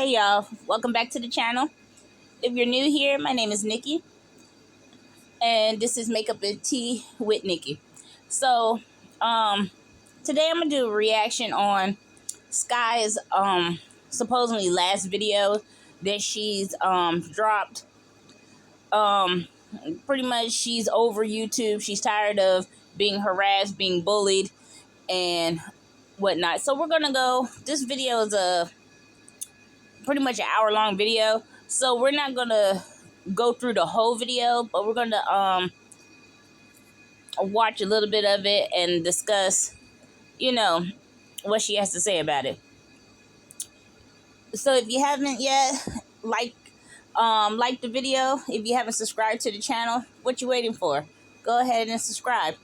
Hey y'all, welcome back to the channel. If you're new here, my name is Nikki, and this is Makeup and Tea with Nikki. So, today I'm gonna do a reaction on Skye's supposedly last video that she's dropped. Pretty much she's over YouTube. She's tired of being harassed, being bullied, and whatnot. So we're gonna go. This video is a pretty much an hour-long video, so we're not gonna go through the whole video, but we're gonna watch a little bit of it and discuss, what she has to say about it. So if you haven't yet, like the video. If you haven't subscribed to the channel, what you waiting for? Go ahead and subscribe.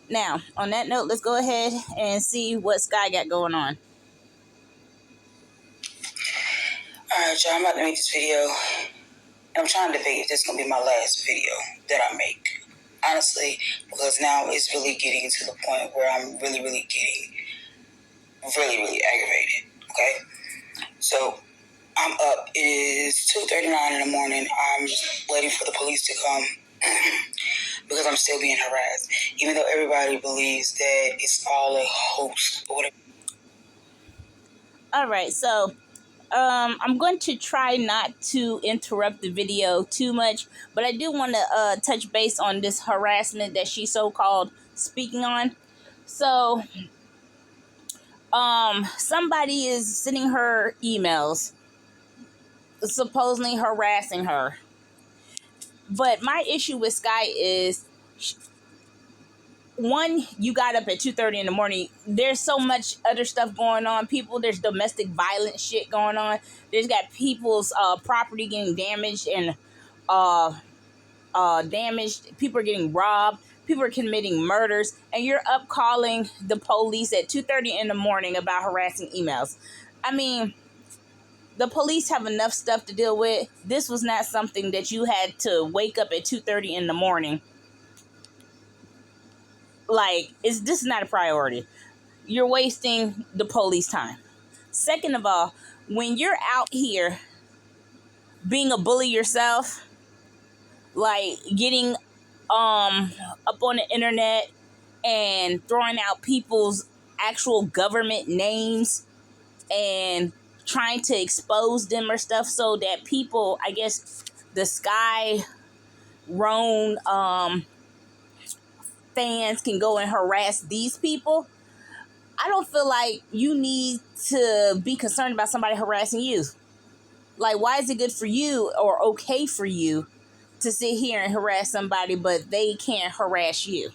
Now, on that note, let's go ahead and see what Skye got going on. Alright, y'all, I'm about to make this video. And I'm trying to debate if this is going to be my last video that I make. Honestly, because now it's really getting to the point where I'm really getting really aggravated. Okay? So, I'm up. It is 2:39 in the morning. I'm waiting for the police to come because I'm still being harassed. Even though everybody believes that it's all a hoax or whatever. Alright, so I'm going to try not to interrupt the video too much, but I do want to touch base on this harassment that she's so-called speaking on. So, somebody is sending her emails, supposedly harassing her. But my issue with Skye is, one, you got up at 2:30 in the morning. There's so much other stuff going on. There's domestic violence shit going on. There's got people's property getting damaged and damaged. People are getting robbed. People are committing murders. And you're up calling the police at 2:30 in the morning about harassing emails. I mean, the police have enough stuff to deal with. This was not something that you had to wake up at 2:30 in the morning. Like, this is not a priority. You're wasting the police time. Second of all, when you're out here being a bully yourself, like getting up on the internet and throwing out people's actual government names and trying to expose them or stuff so that people, I guess, the Skye Roan fans can go and harass these people. I don't feel like you need to be concerned about somebody harassing you. Like, why is it good for you or okay for you to sit here and harass somebody, but they can't harass you?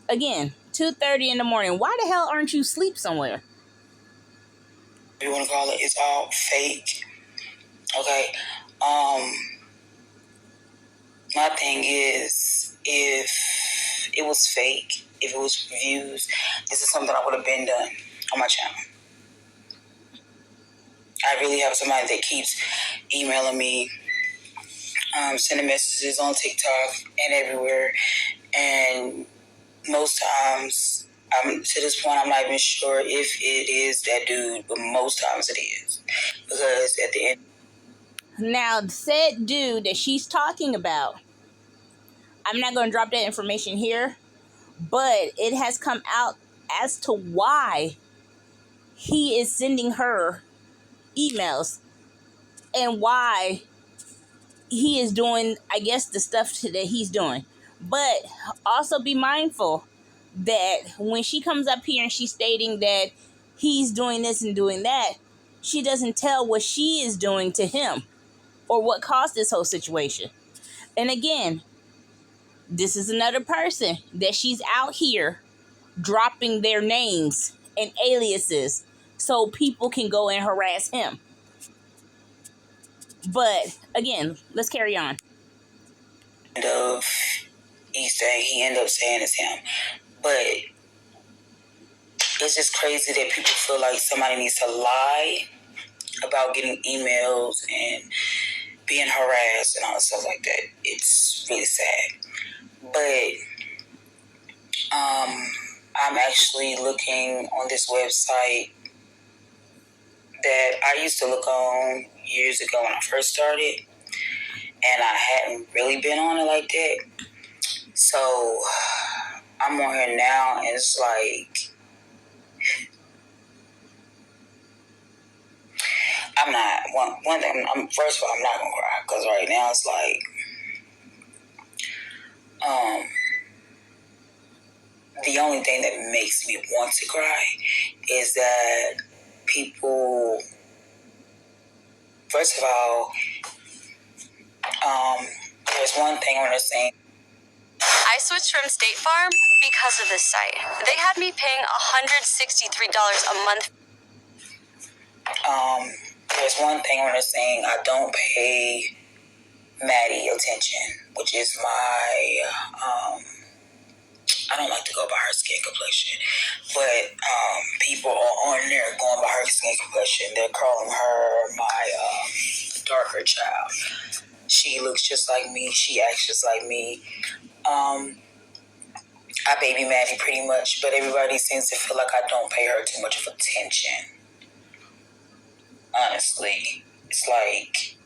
Again, 2:30 in the morning. Why the hell aren't you asleep somewhere? You want to call it? It's all fake. Okay. My thing is, if it was fake, if it was views, this is something I would have been done on my channel. I really have somebody that keeps emailing me, sending messages on TikTok and everywhere, and most times, to this point, I'm not even sure if it is that dude, but most times it is, because at the end. Now, said dude that she's talking about, I'm not going to drop that information here, but it has come out as to why he is sending her emails and why he is doing, I guess, the stuff that he's doing. But also be mindful that when she comes up here and she's stating that he's doing this and doing that, she doesn't tell what she is doing to him or what caused this whole situation. And again, this is another person that she's out here dropping their names and aliases so people can go and harass him. But again, let's carry on. Of Easter, he ended up saying it's him. But it's just crazy that people feel like somebody needs to lie about getting emails and being harassed and all stuff like that. It's really sad. But I'm actually looking on this website that I used to look on years ago when I first started, and I hadn't really been on it like that. So I'm on here now, and it's like I'm not one thing. First of all, I'm not gonna cry because right now it's like the only thing that makes me want to cry is that people. First of all, there's one thing I want to say. I switched from State Farm because of this site. They had me paying $163 a month. There's one thing I want to say. I don't pay Maddie attention, which is my. I don't like to go by her skin complexion, but people are on there going by her skin complexion. They're calling her my darker child. She looks just like me. She acts just like me. I baby Maddie pretty much, but everybody seems to feel like I don't pay her too much of attention. Honestly, it's like...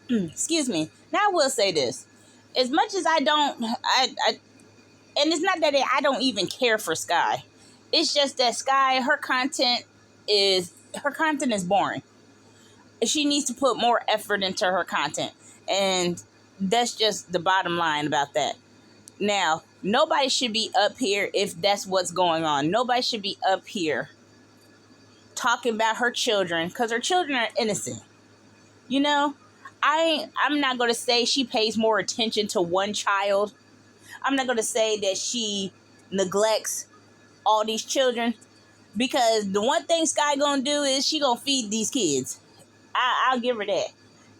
Excuse me. Now I will say this. As much as I don't, and it's not that I don't even care for Skye. It's just that Skye, her content is boring. She needs to put more effort into her content. And that's just the bottom line about that. Now, nobody should be up here if that's what's going on. Nobody should be up here talking about her children because her children are innocent. You know, I'm not going to say she pays more attention to one child. I'm not going to say that she neglects all these children, because the one thing Skye going to do is she going to feed these kids. I'll give her that.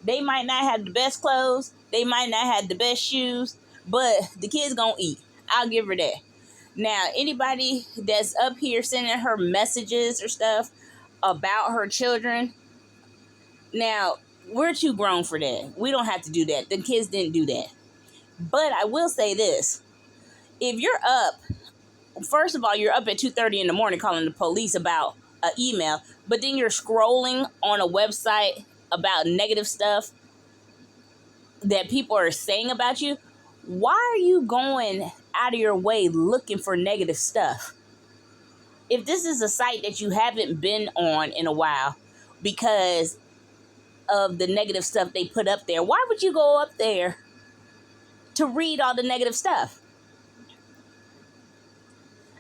They might not have the best clothes. They might not have the best shoes, but the kids going to eat. I'll give her that. Now, anybody that's up here sending her messages or stuff about her children, now, we're too grown for that. We don't have to do that. The kids didn't do that. But I will say this. If you're up, first of all, you're up at 2:30 in the morning calling the police about an email, but then you're scrolling on a website about negative stuff that people are saying about you, why are you going out of your way looking for negative stuff? If this is a site that you haven't been on in a while because of the negative stuff they put up there, why would you go up there to read all the negative stuff?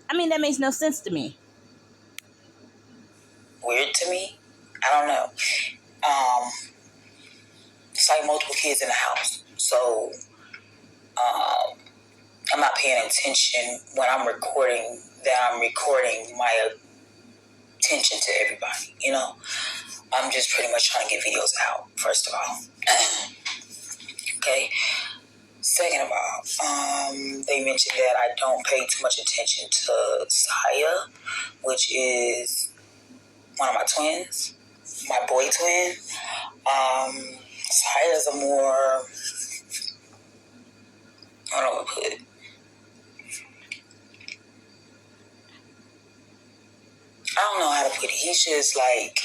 I mean, that makes no sense to me. Weird to me? I don't know. It's like multiple kids in the house. So, I'm not paying attention when I'm recording, that I'm recording my attention to everybody, you know? I'm just pretty much trying to get videos out, first of all. Okay? Second of all, they mentioned that I don't pay too much attention to Skye, which is one of my twins, my boy twin. Skye is a more, I don't know what to put it. I don't know how to put it. He's just like,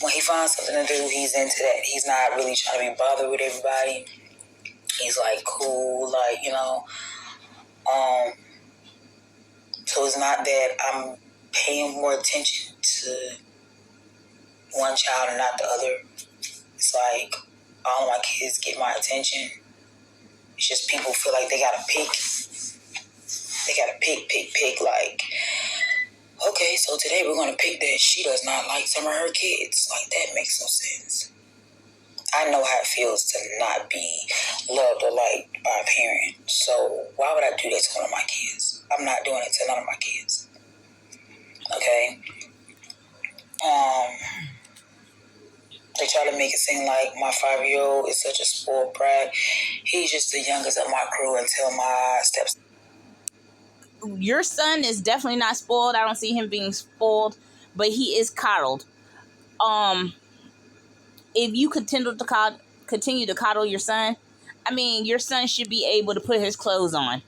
when he finds something to do, he's into that. He's not really trying to be bothered with everybody. He's like cool, like, you know. So it's not that I'm paying more attention to one child and not the other. It's like all of my kids get my attention. It's just people feel like they gotta pick. They gotta pick. Like, okay, so today we're gonna pick that she does not like some of her kids. Like, that makes no sense. I know how it feels to not be loved or liked by a parent. So why would I do that to one of my kids? I'm not doing it to none of my kids. Okay? They try to make it seem like my 5-year-old is such a spoiled brat. He's just the youngest of my crew until my steps. Your son is definitely not spoiled. I don't see him being spoiled, but he is coddled. If you continue to coddle your son, I mean, your son should be able to put his clothes on.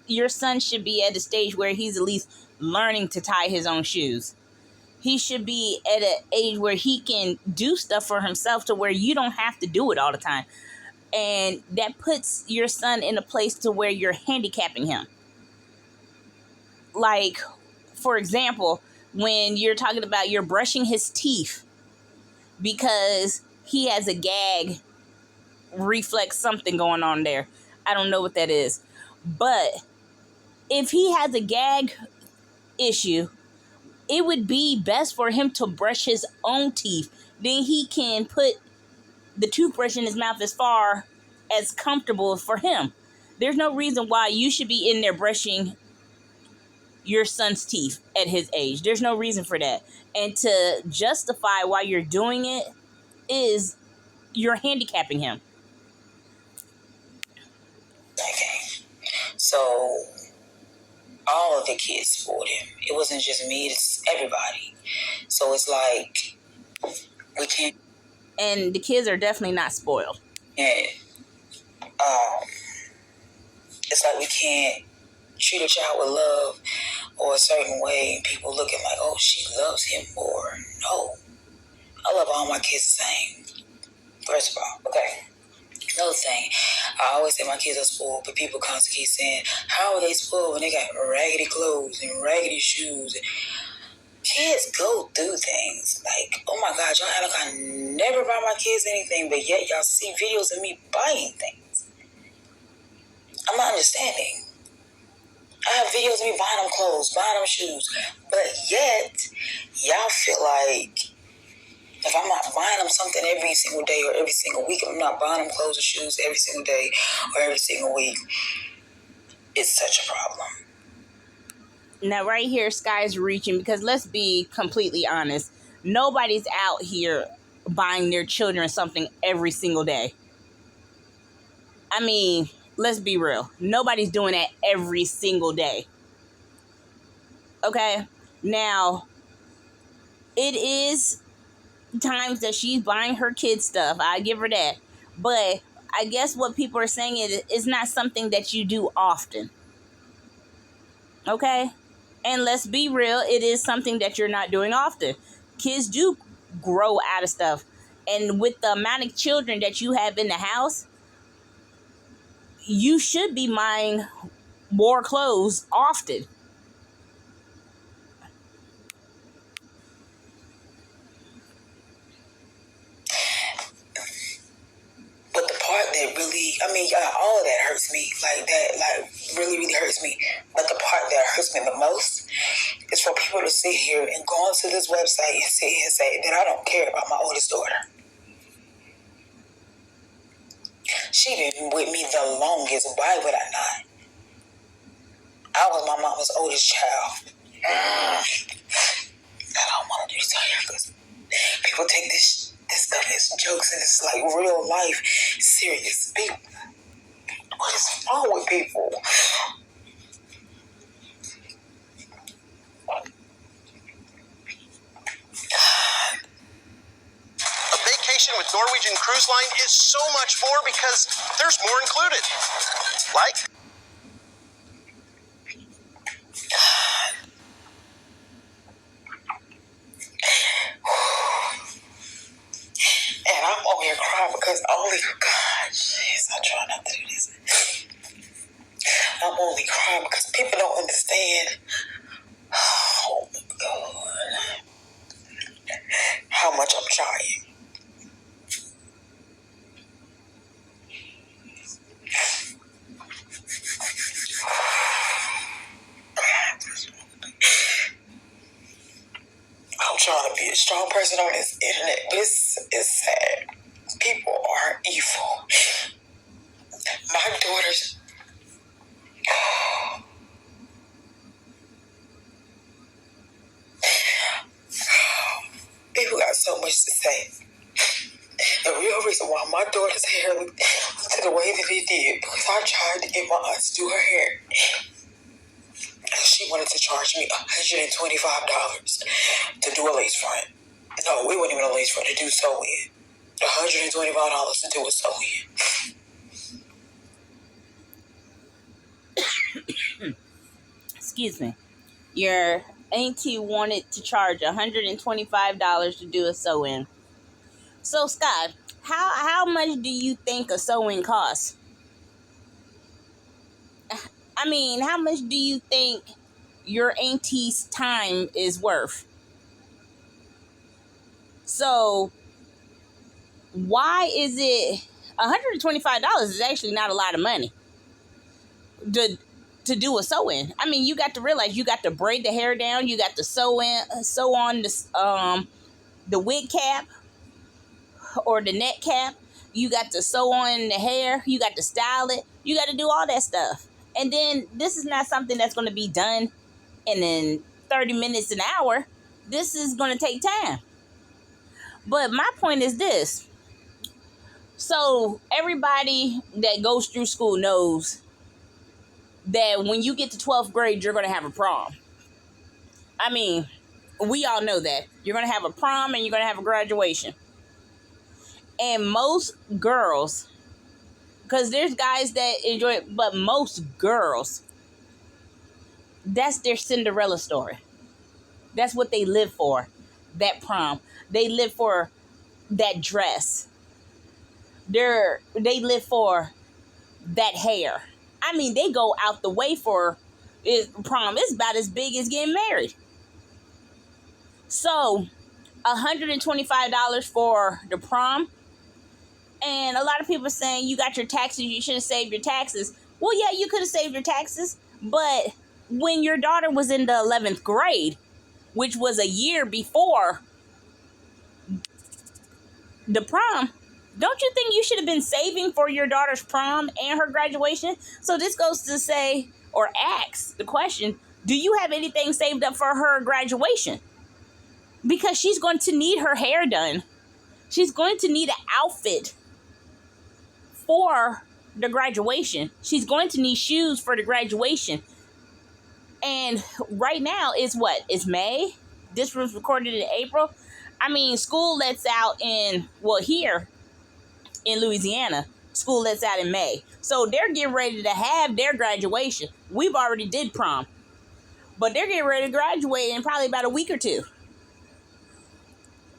Your son should be at the stage where he's at least learning to tie his own shoes. He should be at an age where he can do stuff for himself to where you don't have to do it all the time. And that puts your son in a place to where you're handicapping him. Like, for example, when you're talking about you're brushing his teeth because he has a gag reflex, something going on there. I don't know what that is. But if he has a gag issue, it would be best for him to brush his own teeth. Then he can put the toothbrush in his mouth as far as comfortable for him. There's no reason why you should be in there brushing your son's teeth at his age. There's no reason for that. And to justify why you're doing it is you're handicapping him. Okay. So all of the kids spoiled him. It wasn't just me, it's everybody. So it's like we can't. And the kids are definitely not spoiled. Yeah. It's like we can't treat a child with love or a certain way and people looking like, oh, she loves him more. No. I love all my kids the same. First of all, okay. Another thing, I always say my kids are spoiled, but people constantly keep saying, how are they spoiled when they got raggedy clothes and raggedy shoes? Kids go through things. Like, oh my God, y'all act like I never buy my kids anything, but yet y'all see videos of me buying things. I'm not understanding. I have videos of me buying them clothes, buying them shoes, but yet y'all feel like if I'm not buying them something every single day or every single week, I'm not buying them clothes or shoes every single day or every single week, it's such a problem. Now, right here, Skye's reaching, because let's be completely honest. Nobody's out here buying their children something every single day. I mean, let's be real. Nobody's doing that every single day. Okay? Now, it is times that she's buying her kids stuff. I give her that. But I guess what people are saying is it's not something that you do often. Okay? And let's be real, it is something that you're not doing often. Kids do grow out of stuff. And with the amount of children that you have in the house, you should be buying more clothes often. But the part that really, all of that hurts me. Really, really hurts me. But the part that hurts me the most is for people to sit here and go onto this website and sit here and say that I don't care about my oldest daughter. She been with me the longest. Why would I not? I was my mama's oldest child. I don't want to do this here because people take this stuff as jokes and it's like real life serious. People, what is wrong with people? A vacation with Norwegian Cruise Line is so much more because there's more included. Like? And I'm over here crying because I try not to do this. I'm only crying because people don't understand. Oh my God. How much I'm trying. I'm trying to be a strong person on this internet, but it's sad. People are evil. My daughters. People got so much to say. The real reason why my daughter's hair looked the way that it did, because I tried to get my aunt to do her hair. She wanted to charge me $125 to do a lace front. No, it wasn't even a lace front, to do sew-in. $125 to do a sew-in. Excuse me. Your auntie wanted to charge $125 to do a sew-in. So, Skye, how much do you think a sew-in costs? I mean, how much do you think your auntie's time is worth? So, why is it $125 is actually not a lot of money to do a sew-in? I mean, you got to realize you got to braid the hair down, you got to sew on the wig cap or the net cap, you got to sew on the hair, you got to style it, you got to do all that stuff. And then this is not something that's going to be done in 30 minutes, an hour. This is going to take time. But my point is this. So everybody that goes through school knows that when you get to 12th grade, you're going to have a prom. I mean, we all know that. You're going to have a prom and you're going to have a graduation. And most girls, because there's guys that enjoy it, but most girls, that's their Cinderella story. That's what they live for, that prom. They live for that dress. They live for that hair. I mean, they go out the way for prom. It's about as big as getting married. So, $125 for the prom. And a lot of people are saying you got your taxes, you should have saved your taxes. Well, yeah, you could have saved your taxes. But when your daughter was in the 11th grade, which was a year before the prom, don't you think you should have been saving for your daughter's prom and her graduation? So this goes to say, or ask the question, do you have anything saved up for her graduation? Because she's going to need her hair done. She's going to need an outfit for the graduation. She's going to need shoes for the graduation. And right now is what? It's May. This was recorded in April. I mean, school lets out here in Louisiana, school lets out in May. So they're getting ready to have their graduation. We've already did prom. But they're getting ready to graduate in probably about a week or two.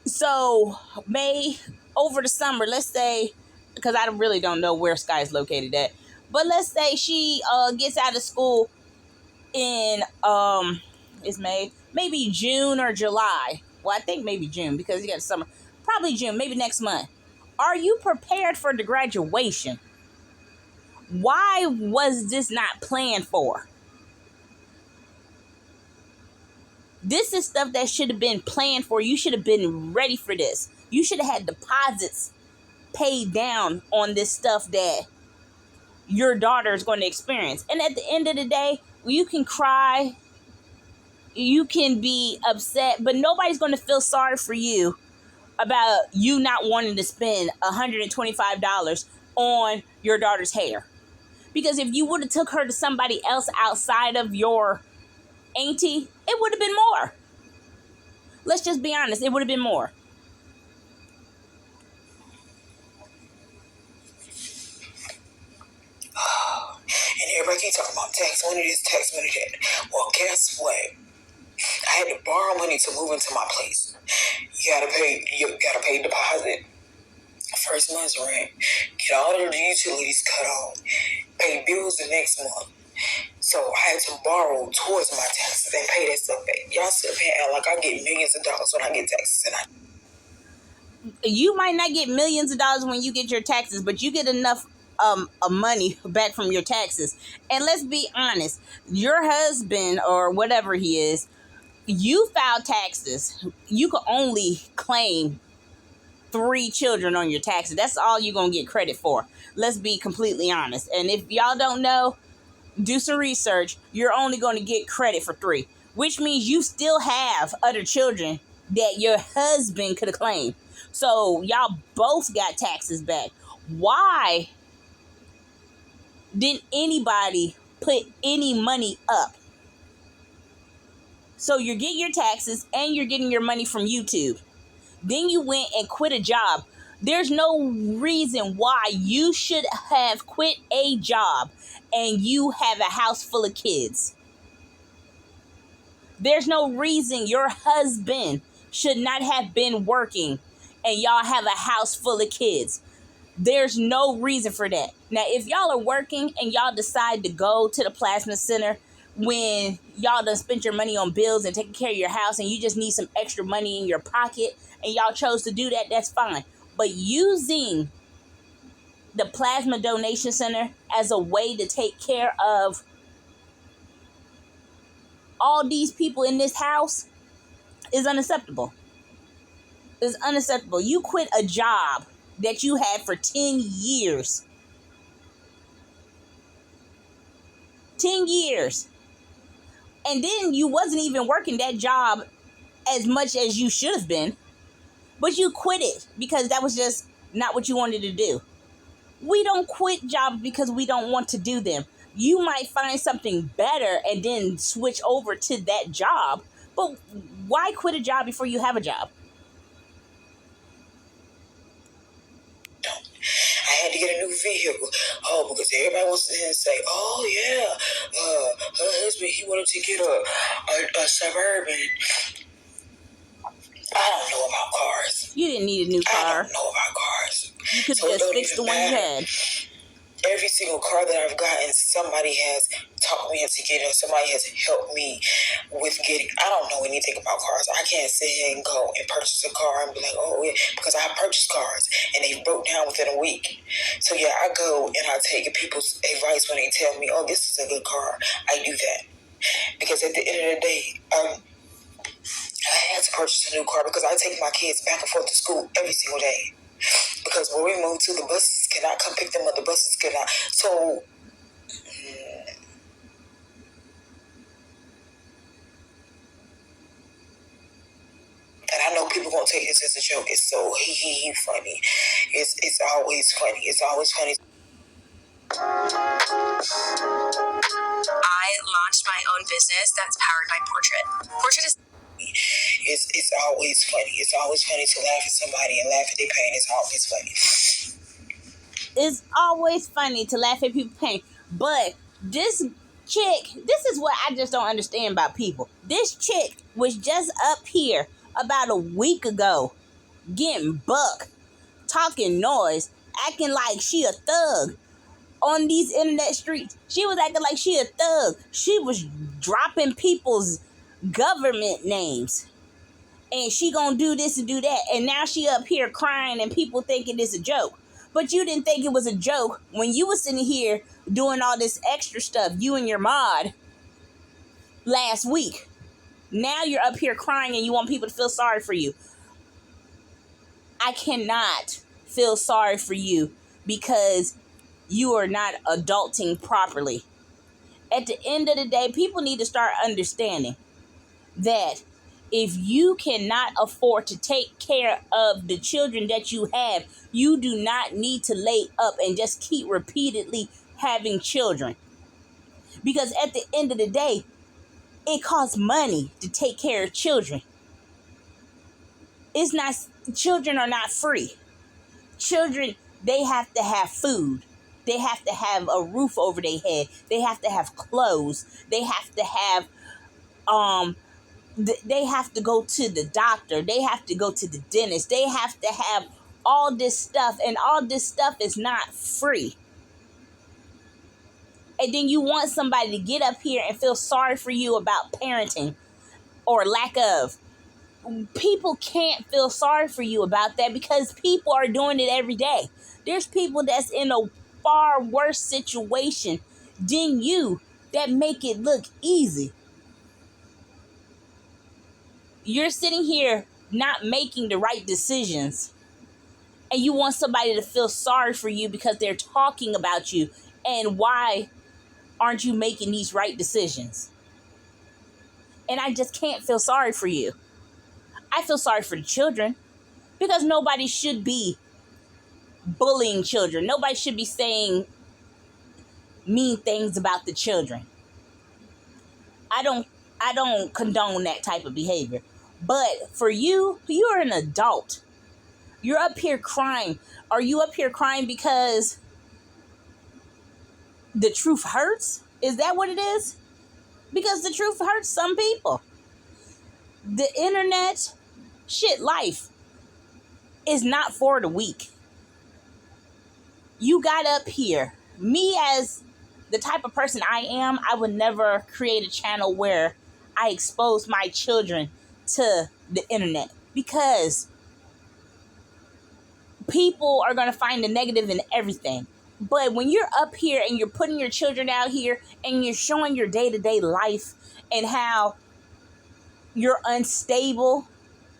So May, over the summer, let's say, because I really don't know where Skye's located at, but let's say she gets out of school in it's May, maybe June or July. Well, I think maybe June because you got the summer. Probably June, maybe next month. Are you prepared for the graduation? Why was this not planned for? This is stuff that should have been planned for. You should have been ready for this. You should have had deposits paid down on this stuff that your daughter is going to experience. And at the end of the day, you can cry, you can be upset, but nobody's going to feel sorry for you about you not wanting to spend $125 on your daughter's hair. Because if you would have took her to somebody else outside of your auntie, it would have been more. Let's just be honest, it would have been more. And everybody keep talking about tax money this, tax money that. Well, guess what? I had to borrow money to move into my place. You gotta pay deposit, first month's rent, get all of the utilities cut off, pay bills the next month. So I had to borrow towards my taxes and pay that stuff back. Y'all still paying like I get millions of dollars when I get taxes, and you might not get millions of dollars when you get your taxes, but you get enough of money back from your taxes. And let's be honest, your husband or whatever he is, you filed taxes. You could only claim 3 children on your taxes. That's all you're going to get credit for. Let's be completely honest. And if y'all don't know, do some research. You're only going to get credit for 3, which means you still have other children that your husband could have claimed. So y'all both got taxes back. Why didn't anybody put any money up? So you're getting your taxes and you're getting your money from YouTube. Then you went and quit a job. There's no reason why you should have quit a job and you have a house full of kids. There's no reason your husband should not have been working and y'all have a house full of kids. There's no reason for that. Now, if y'all are working and y'all decide to go to the plasma center when y'all done spent your money on bills and taking care of your house and you just need some extra money in your pocket and y'all chose to do that, that's fine. But using the plasma donation center as a way to take care of all these people in this house is unacceptable. It's unacceptable. You quit a job that you had for 10 years. 10 years. And then you wasn't even working that job as much as you should have been. But you quit it because that was just not what you wanted to do. We don't quit jobs because we don't want to do them. You might find something better and then switch over to that job. But why quit a job before you have a job? I had to get a new vehicle. Oh, because everybody wants to say, oh, yeah, her husband, he wanted to get a Suburban. I don't know about cars. You didn't need a new car. I don't know about cars. You could have just fixed the one you had. Every single car that I've gotten, somebody has talked me into getting, somebody has helped me with getting. I don't know anything about cars. I can't sit here and go and purchase a car and be like, oh, yeah, because I purchased cars and they broke down within a week. So, yeah, I go and I take people's advice when they tell me, oh, this is a good car. I do that. Because at the end of the day, I had to purchase a new car because I take my kids back and forth to school every single day. Because when we moved to, the buses cannot come pick them up. The buses cannot. So, and I know people gonna take this as a joke. It's so funny. It's always funny. It's always funny. I launched my own business that's powered by Portrait. Portrait is... It's always funny. It's always funny to laugh at somebody and laugh at their pain. It's always funny. It's always funny to laugh at people's pain. But this chick, this is what I just don't understand about people. This chick was just up here about a week ago getting buck, talking noise, acting like she a thug on these internet streets. She was acting like she a thug. She was dropping people's government names. And she gonna do this and do that. And now she up here crying and people thinking it's a joke. But you didn't think it was a joke when you was sitting here doing all this extra stuff, you and your mod, last week. Now you're up here crying and you want people to feel sorry for you. I cannot feel sorry for you because you are not adulting properly. At the end of the day, people need to start understanding that if you cannot afford to take care of the children that you have, you do not need to lay up and just keep repeatedly having children. Because at the end of the day, it costs money to take care of children. Children are not free. Children, they have to have food. They have to have a roof over their head. They have to have clothes. They have to have, they have to go to the doctor. They have to go to the dentist. They have to have all this stuff. And all this stuff is not free. And then you want somebody to get up here and feel sorry for you about parenting or lack of. People can't feel sorry for you about that because people are doing it every day. There's people that's in a far worse situation than you that make it look easy. You're sitting here not making the right decisions and you want somebody to feel sorry for you because they're talking about you. And why aren't you making these right decisions? And I just can't feel sorry for you. I feel sorry for the children because nobody should be bullying children. Nobody should be saying mean things about the children. I don't condone that type of behavior. But for you, you're an adult. You're up here crying. Are you up here crying because the truth hurts? Is that what it is? Because the truth hurts some people. The internet, life is not for the weak. You got up here. Me, as the type of person I am, I would never create a channel where I expose my children to the internet, because people are going to find the negative in everything. But when you're up here and you're putting your children out here and you're showing your day-to-day life and how you're unstable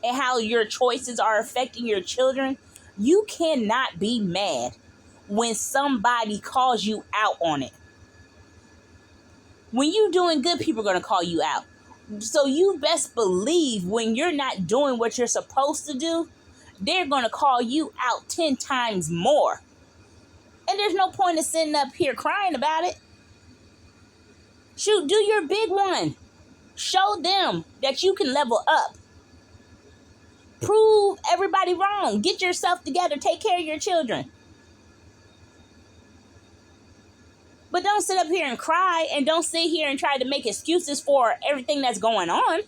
and how your choices are affecting your children, you cannot be mad when somebody calls you out on it. When you're doing good, people are going to call you out. So you best believe when you're not doing what you're supposed to do, they're going to call you out 10 times more. And there's no point in sitting up here crying about it. Shoot, do your big one. Show them that you can level up. Prove everybody wrong. Get yourself together. Take care of your children. But don't sit up here and cry, and don't sit here and try to make excuses for everything that's going on.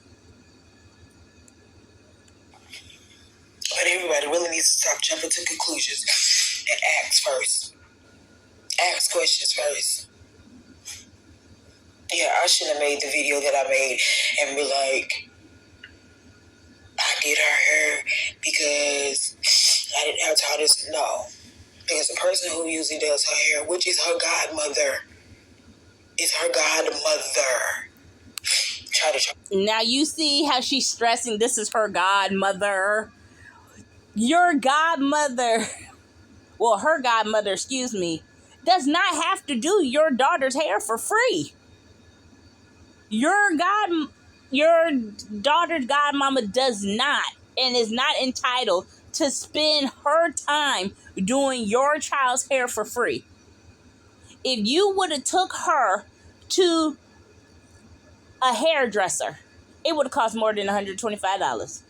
But everybody really needs to stop jumping to conclusions and ask first. Ask questions first. Yeah, I shouldn't have made the video that I made and be like, I did her hair because I didn't have time to. No. Because the person who usually does her hair, which is her godmother, is her godmother. Now you see how she's stressing this is her godmother. Your godmother, well, her godmother, excuse me, does not have to do your daughter's hair for free. Your daughter's godmama does not and is not entitled to spend her time doing your child's hair for free. If you would have took her to a hairdresser, it would have cost more than $125.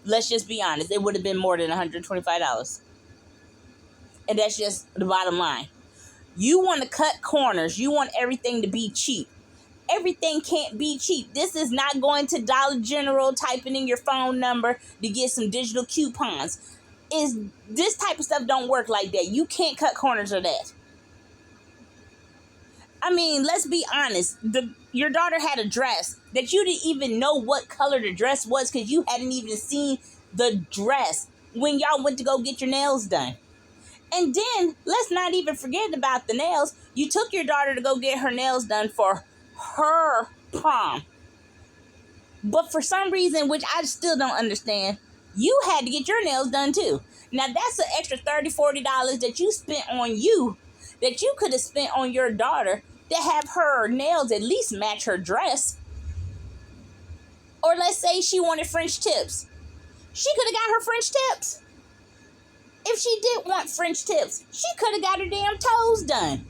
Let's just be honest. It would have been more than $125. And that's just the bottom line. You want to cut corners. You want everything to be cheap. Everything can't be cheap. This is not going to Dollar General, typing in your phone number to get some digital coupons. This type of stuff don't work like that. You can't cut corners of that. I mean, let's be honest. Your daughter had a dress that you didn't even know what color the dress was because you hadn't even seen the dress when y'all went to go get your nails done. And then, let's not even forget about the nails. You took your daughter to go get her nails done for her prom. But for some reason, which I still don't understand, you had to get your nails done too. Now, that's an extra $30, $40 that you spent on you that you could have spent on your daughter to have her nails at least match her dress. Or let's say she wanted French tips. She could have got her French tips. If she did want French tips, she could have got her damn toes done.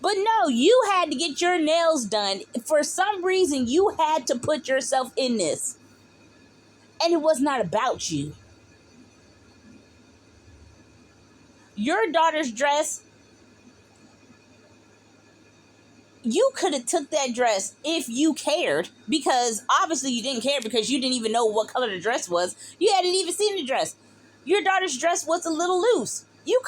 But no, you had to get your nails done. For some reason, you had to put yourself in this. And it was not about you. Your daughter's dress, you could have took that dress if you cared, because obviously you didn't care because you didn't even know what color the dress was. You hadn't even seen the dress. Your daughter's dress was a little loose. You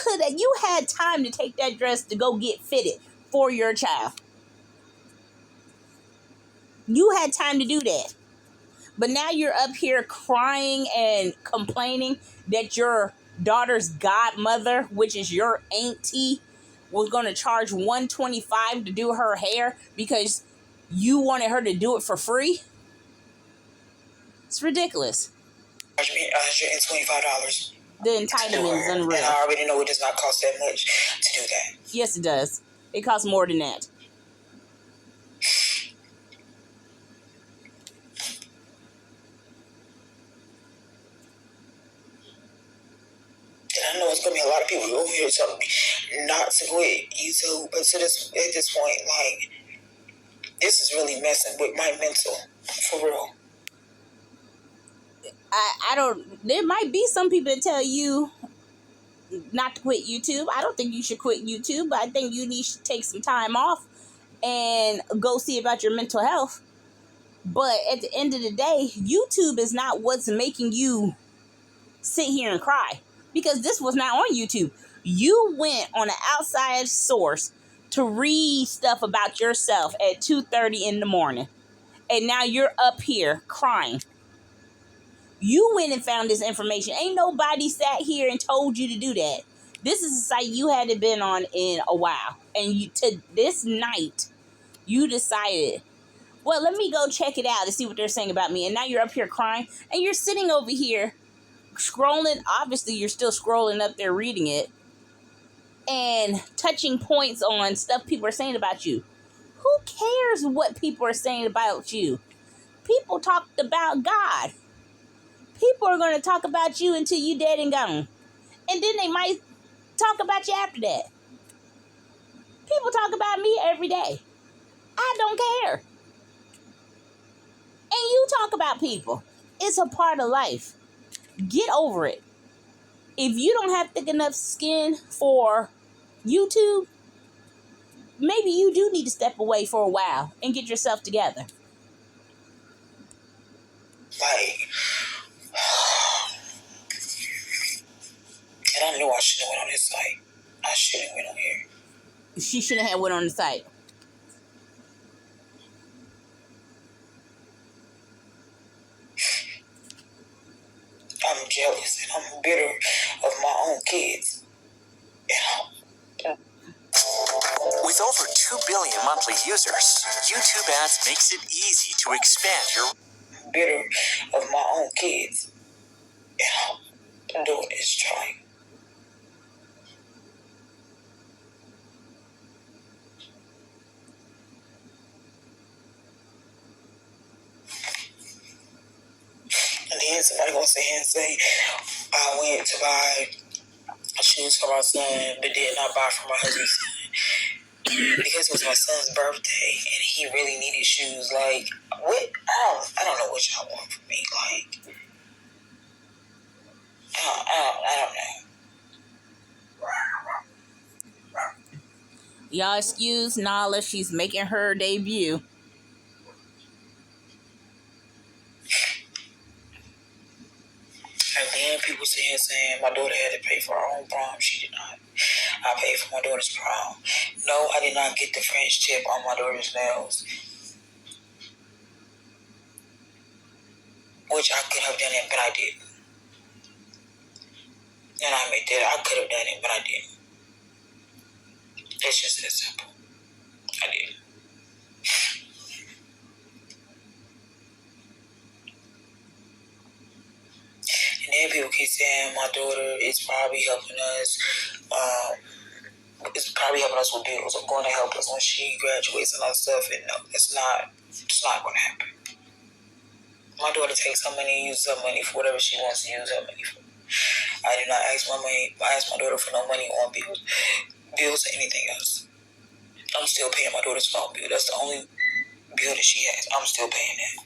had time to take that dress to go get fitted for your child. You had time to do that. But now you're up here crying and complaining that your daughter's godmother, which is your auntie, was going to charge $125 to do her hair because you wanted her to do it for free. It's ridiculous. $125. The entitlement is unreal. And I already know it does not cost that much to do that. Yes, it does. It costs more than that. And I know it's going to be a lot of people over here telling me not to quit YouTube. But at this point, like, this is really messing with my mental. For real. There might be some people that tell you not to quit YouTube. I don't think you should quit YouTube, but I think you need to take some time off and go see about your mental health. But at the end of the day, YouTube is not what's making you sit here and cry, because this was not on YouTube. You went on an outside source to read stuff about yourself at 2:30 in the morning, and now you're up here crying. You went and found this information. Ain't nobody sat here and told you to do that. This is a site you hadn't been on in a while, and to this night you decided, well, let me go check it out to see what they're saying about me. And now you're up here crying, and you're sitting over here scrolling. Obviously, you're still scrolling up there reading it and touching points on stuff people are saying about you. Who cares what people are saying about you? People talked about God. People are going to talk about you until you dead and gone. And then they might talk about you after that. People talk about me every day. I don't care. And you talk about people. It's a part of life. Get over it. If you don't have thick enough skin for YouTube, maybe you do need to step away for a while and get yourself together. Like, and I knew I shouldn't have went on this site. I shouldn't have went on here. She shouldn't have went on the site. I'm jealous and I'm bitter of my own kids. With over 2 billion monthly users, YouTube ads makes it easy to expand your... Bitter of my own kids. I'm doing this trying. And then somebody gonna sit here and say, I went to buy shoes for my son, but did not buy for my husband's son. Because it was my son's birthday and he really needed shoes. Like, what? I don't know what y'all want from me. Like, I don't know. Y'all excuse Nala. She's making her debut. And then people sit here saying my daughter had to pay for her own prom. She did not. I paid for my daughter's prom. No, I did not get the French tip on my daughter's nails. Which I could have done it, but I didn't. And I admit that I could have done it, but I didn't. It's just that simple. I didn't. And then people keep saying my daughter is probably helping us. It's probably helping us with bills, or going to help us when she graduates and all stuff. And no, it's not going to happen. My daughter takes her money and uses her money for whatever she wants to use her money for. I did not ask my daughter for no money on bills or anything else. I'm still paying my daughter's phone bill. That's the only bill that she has. I'm still paying that.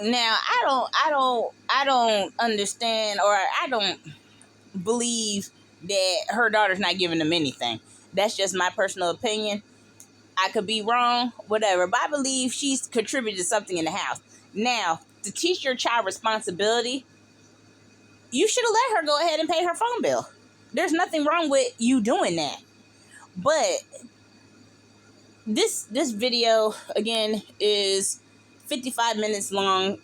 Now, I don't understand, or I don't believe that her daughter's not giving them anything. That's just my personal opinion. I could be wrong, whatever, but I believe she's contributed something in the house. Now, to teach your child responsibility, you should have let her go ahead and pay her phone bill. There's nothing wrong with you doing that. But this video, again, is 55 minutes long,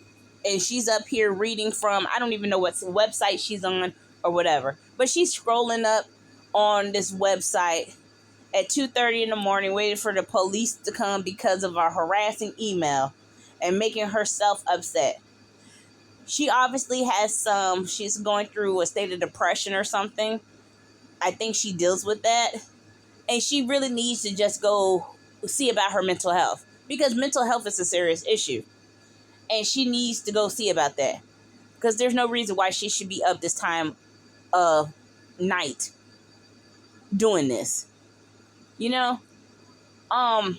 and she's up here reading from, I don't even know what website she's on or whatever, but she's scrolling up on this website at 2:30 in the morning, waiting for the police to come because of a harassing email and making herself upset. She obviously has she's going through a state of depression or something. I think she deals with that. And she really needs to just go see about her mental health, because mental health is a serious issue. And she needs to go see about that, because there's no reason why she should be up this time of night doing this. You know, I'm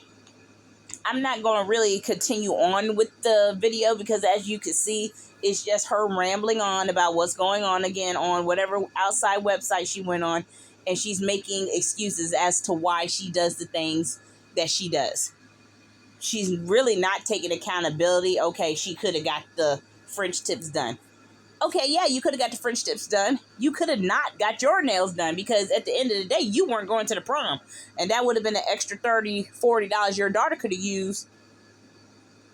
not going to really continue on with the video, because as you can see, it's just her rambling on about what's going on again on whatever outside website she went on. and she's making excuses as to why she does the things that she does. She's really not taking accountability. Okay, she could have got the French tips done. Okay, yeah, you could have got the French tips done. You could have not got your nails done, because at the end of the day, you weren't going to the prom. And that would have been an extra $30, $40 your daughter could have used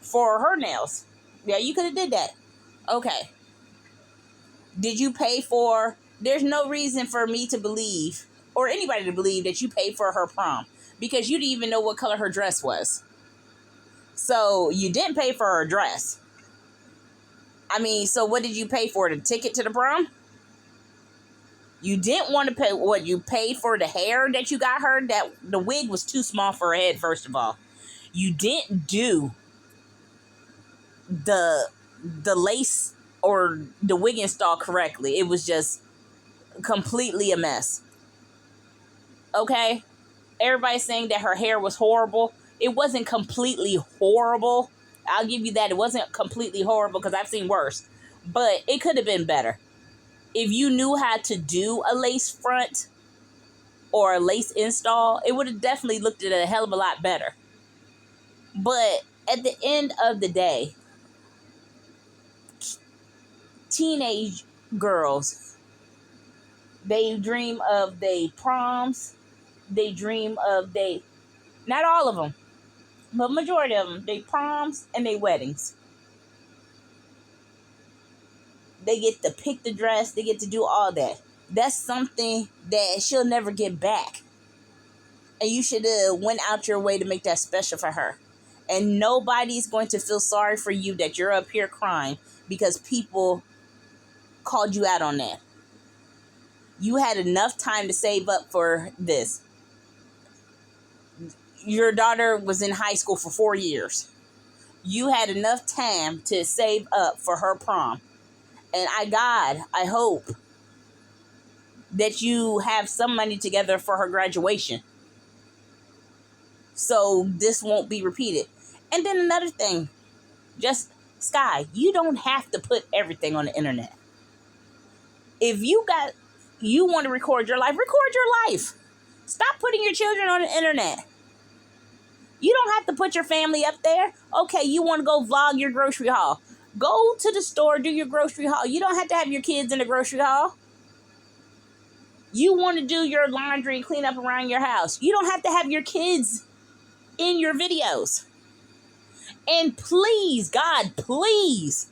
for her nails. Yeah, you could have did that. Okay. Did you pay for... There's no reason for me to believe, or anybody to believe, that you paid for her prom, because you didn't even know what color her dress was. So you didn't pay for her dress. I mean, so what did you pay for? The ticket to the prom? You didn't want to pay what you paid for the hair that you got her. That the wig was too small for her head, first of all. You didn't do the lace or the wig install correctly. It was just completely a mess. Okay? Everybody's saying that her hair was horrible. It wasn't completely horrible. I'll give you that. It wasn't completely horrible, because I've seen worse. But it could have been better. If you knew how to do a lace front or a lace install, it would have definitely looked at a hell of a lot better. But at the end of the day, teenage girls, they dream of their proms. They dream of not all of them, but majority of them, they proms and they weddings. They get to pick the dress. They get to do all that. That's something that she'll never get back. And you should have went out your way to make that special for her. And nobody's going to feel sorry for you that you're up here crying because people called you out on that. You had enough time to save up for this. Your daughter was in high school for 4 years. You had enough time to save up for her prom. And I hope that you have some money together for her graduation, so this won't be repeated. And then another thing, just Skye, you don't have to put everything on the internet. If you want to record your life, record your life. Stop putting your children on the internet. You don't have to put your family up there. Okay, you want to go vlog your grocery haul. Go to the store, do your grocery haul. You don't have to have your kids in the grocery haul. You want to do your laundry and clean up around your house. You don't have to have your kids in your videos. And please, God, please,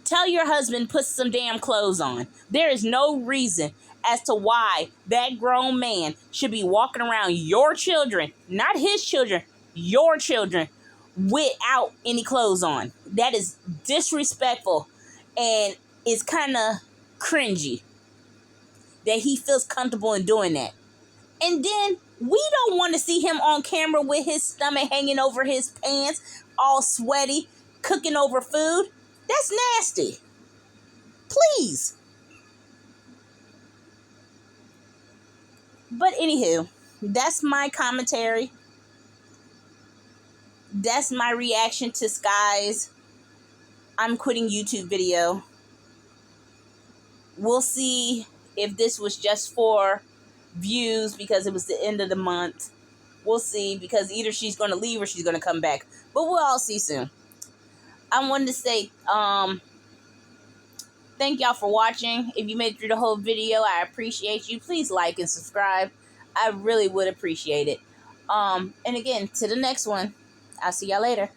tell your husband, put some damn clothes on. There is no reason as to why that grown man should be walking around your children, not his children, your children, without any clothes on. That is disrespectful, and it's kind of cringy that he feels comfortable in doing that. And then we don't want to see him on camera with his stomach hanging over his pants, all sweaty, cooking over food. That's nasty. Please. But anywho, that's my commentary. That's my reaction to Skye's I'm quitting YouTube video. We'll see if this was just for views because it was the end of the month. We'll see, because either she's going to leave or she's going to come back. But we'll all see soon. I wanted to say thank y'all for watching. If you made it through the whole video, I appreciate you. Please like and subscribe. I really would appreciate it. And again, to the next one. I'll see y'all later.